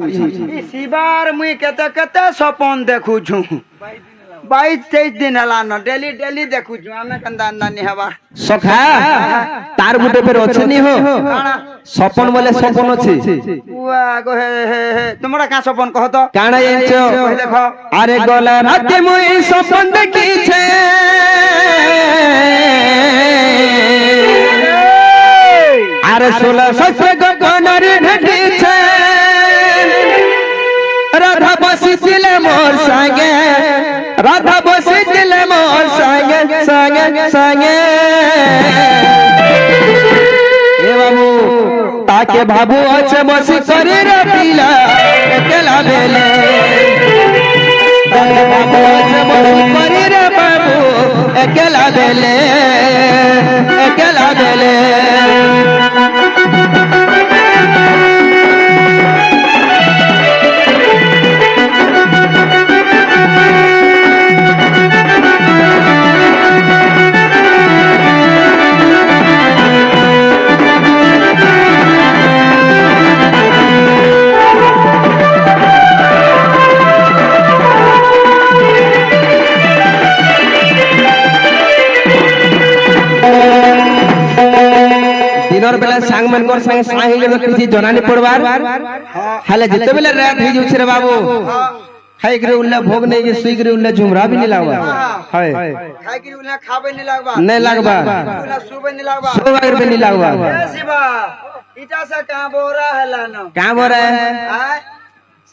शिवार मुई केते केते सपन देखु छु 22-23 दिन हला न डेली डेली देखु छु आमे कंदा नानी हवा सखा तार गुटे फेर अछि नी हो सपन बोले सपन अछि बुआ गो हे तुमरा का सपन कह तो काना एंचो देखो अरे गोला राते मुई सपन देखी छे अरे 16 गगनर भेटी छे राधा बसी दिले मोर संगे राधा बसी दिले मोर संगे संगे संगे ए बाबू ताके बाबू अच्छे बसी करी रे पीला अकेला बेले ताके बाबू अच्छे बसी करी रे बाबू अकेला बेले अकेला बेले दिनर बेला सांग मनकर संग साहिले किछि जनानी पड़वार हाले जते बेला रात ही जुछ रे बाबू खाई करे उल्ला भोग नहीं के सुई करे उल्ला झुमरा भी नहीं लागबा हाय खाई के उला खाबे नहीं लागबा नहीं लागबा उला सुबे नहीं लागबा सोवा करे नहीं लागबा ए शिवा इटा से का बोरा हला न का बोरा है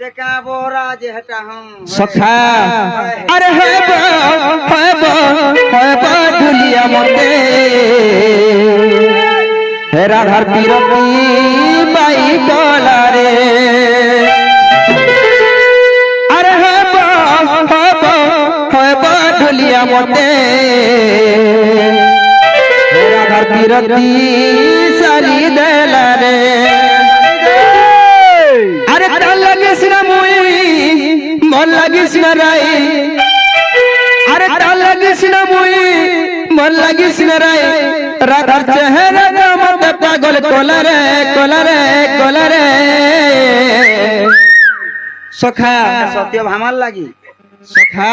से का बोरा जे हटा हम सखा अरे है बा दुलिया मोते हे राधार पीरती बाई कोला रे अरे है बा दुलिया मोते हे राधार पीरती सारी देला रे अरे ताल लगिस ना मुई मन लगिस ना राई अरे ताल लगिस ना मुई मन लगिस ना राई राधार चेहरा का मत पागल कोला रे कोला रे कोला रे सखा सत्य भामाल लागी सखा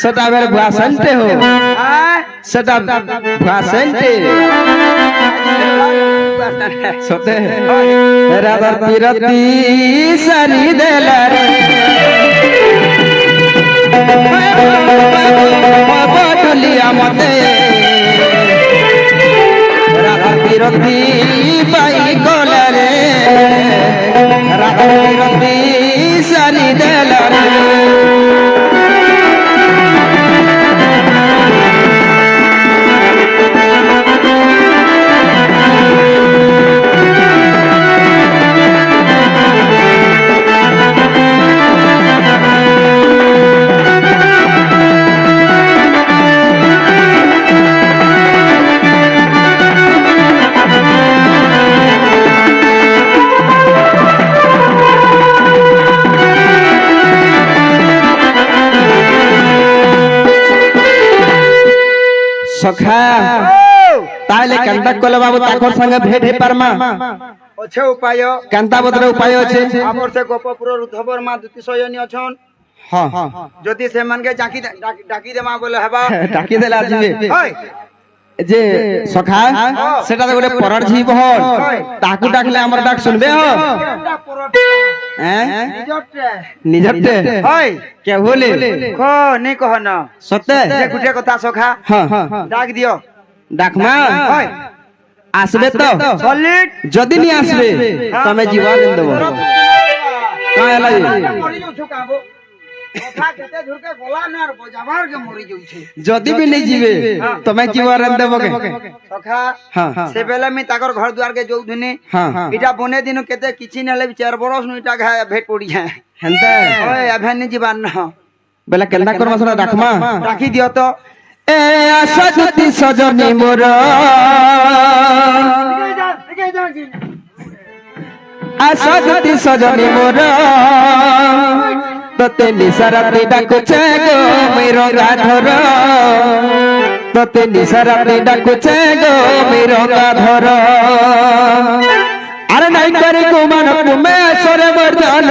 सदा बेर भाषणते हो सदा भाषणते सते राधार पीरती सारी देला रे बदलिया मते राधार पीरती बाई कोला रे राधार पीरती सारी देला रे सखा ताले कंता कोला बाबू ताकोर संगे भेट हे परमा अच्छे उपाय कंता बदरे उपाय अछि हमर से गोपपुर रुधबर मा दुति सयनी अछन हां जदि से मन के डाकी देमा बोले हबा डाकी देला जिवे होय जे सखा सेटा गोटे परड छी बहर ताकू डाकले हमर डाक सुनबे हो हैं निजते होय के बोले को नहीं कह न सत्य जे गुटे कथा सखा हां डाक दियो डाकमा होय आसबे तो सॉलिड जदी नहीं आसबे तमे जीवन देबो का हला मरि जाउ छु काबो कथा केते धुर के गोला नार बजाबार के मरि जाउ छै जदी भी नहीं जीवे तमे जीवन देबो के सखा हां से बेला में ताकर घर द्वार के जो धुने हां इटा बने दिन केते किछि नले 4 बरस नु इटा भेट पड़ी है हंता ओए अभे नहीं जीवन न बेला केंदा कर मसला राखमा राखी दियो तो ए आशा दुति सजनी मोर आशा दुति सजनी मोर तते निसाराती डाकुचे गो मेरो गाधर तते निसाराती डाकुचे गो मेरो गाधर अरे नहीं करे को मन तुम्हें सोरे मर्दान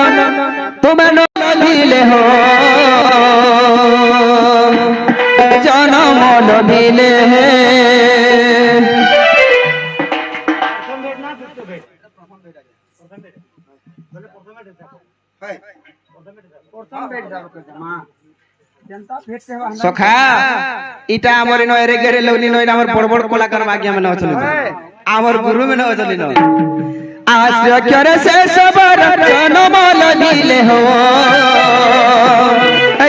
তুমি ন লভিলে হো জনম লভিলে সখা ইটা আমার নয়রে গেরে লউনি নয় আমার বড় বড় কলাকার বাকি মানে অচলি আমার গুরু মানে অচলি ন আশ্রয় করে সে সবার জনম লভিলে হো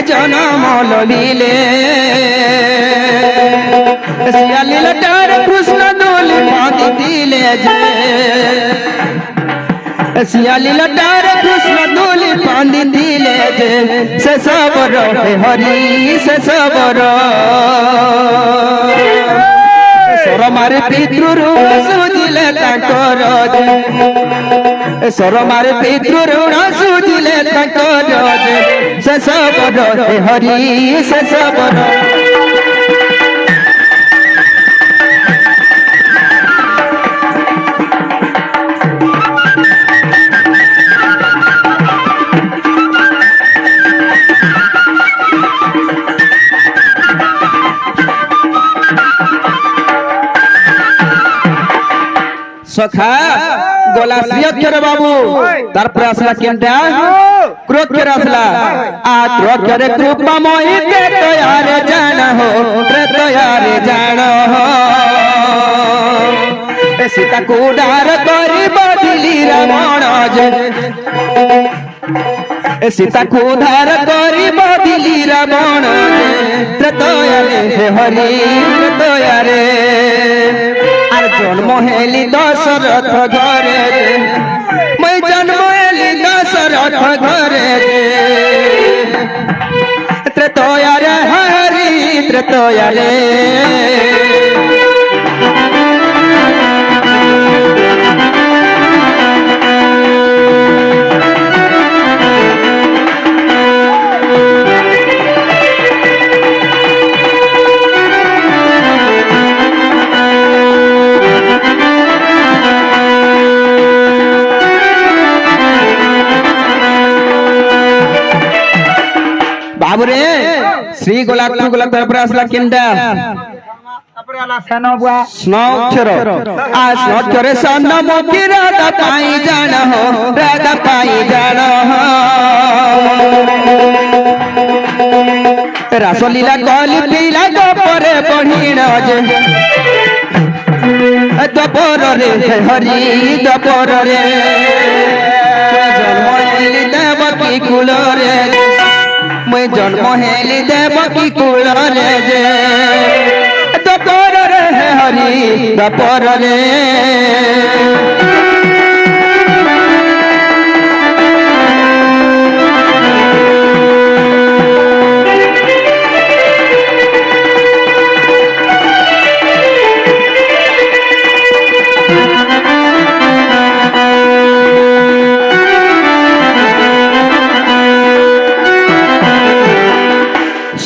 জনম লভিলে শিয়ালি লটার কৃষ্ণ দোলি পাতি দিলে যে শিয়ালি লটার কৃষ্ণ দোলি পাতি দিলে যে সে সবর হরি সে সবর সরমারে পিতৃ সুজিলে তাকর সরমারে পিতৃ সুজিলে তাকর সে সবর হরি সে সবর সখা গলা শ্রীঅক্ষর বাবু তারপরে আসলা কেনটা ক্রোক্ষর আসলা আ ক্রোক্ষরে কৃপাময়ী ত্রেতয়ারে জান হো ত্রেতয়ারে জান হো সীতাକୁ উদ্ধার করিব দিলি রাবণ যে সীতাକୁ উদ্ধার করিব দিলি রাবণ ত্রেতয়ারে হরি ত্রেতয়ারে আর জন্ম হেলি দশরথ ঘরে মই জন্ম হেলি দশরথ ঘরে ত্রেতয়ারে হরি ত্রেতয়ারে বাবুরে শ্রী গোলাপ গোলাপ তারপরে আসলা কেনটা স্নক্ষর আ স্নক্ষরে সন্নমুখী রাধা পাই জান হো রাধা পাই জান রাসলীলা কলি পিলা গোপরে বহিণ যে দপরে হরি দপরে জন্ম হেলি দেবকী কুলরে মই জন্ম হেলি দেবকী কুলরে যে দপরে হরি দপরে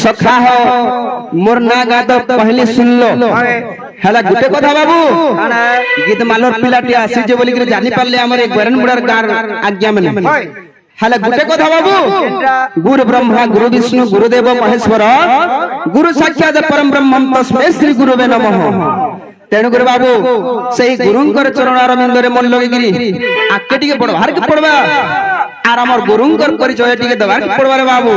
सखा हो मोर ना गा तो पहले सुन लो हेला गुटे कथा बाबू गीत मालर पिलाटी आसी जे बोली जानी पारले हमर एक गरन बुड़ार गार आज्ञा माने हेला गुटे कथा बाबू गुरु ब्रह्मा गुरु विष्णु गुरुदेव महेश्वर गुरु साक्षात परम ब्रह्मम तस्मै श्री गुरुवे नमः तेणु गुरु बाबू सही गुरुंकर चरण अरविंद रे मन लगे आके टिके पड़वा आर के पड़वा आर हमर गुरुंकर परिचय टिके दबार के पड़वा रे बाबू।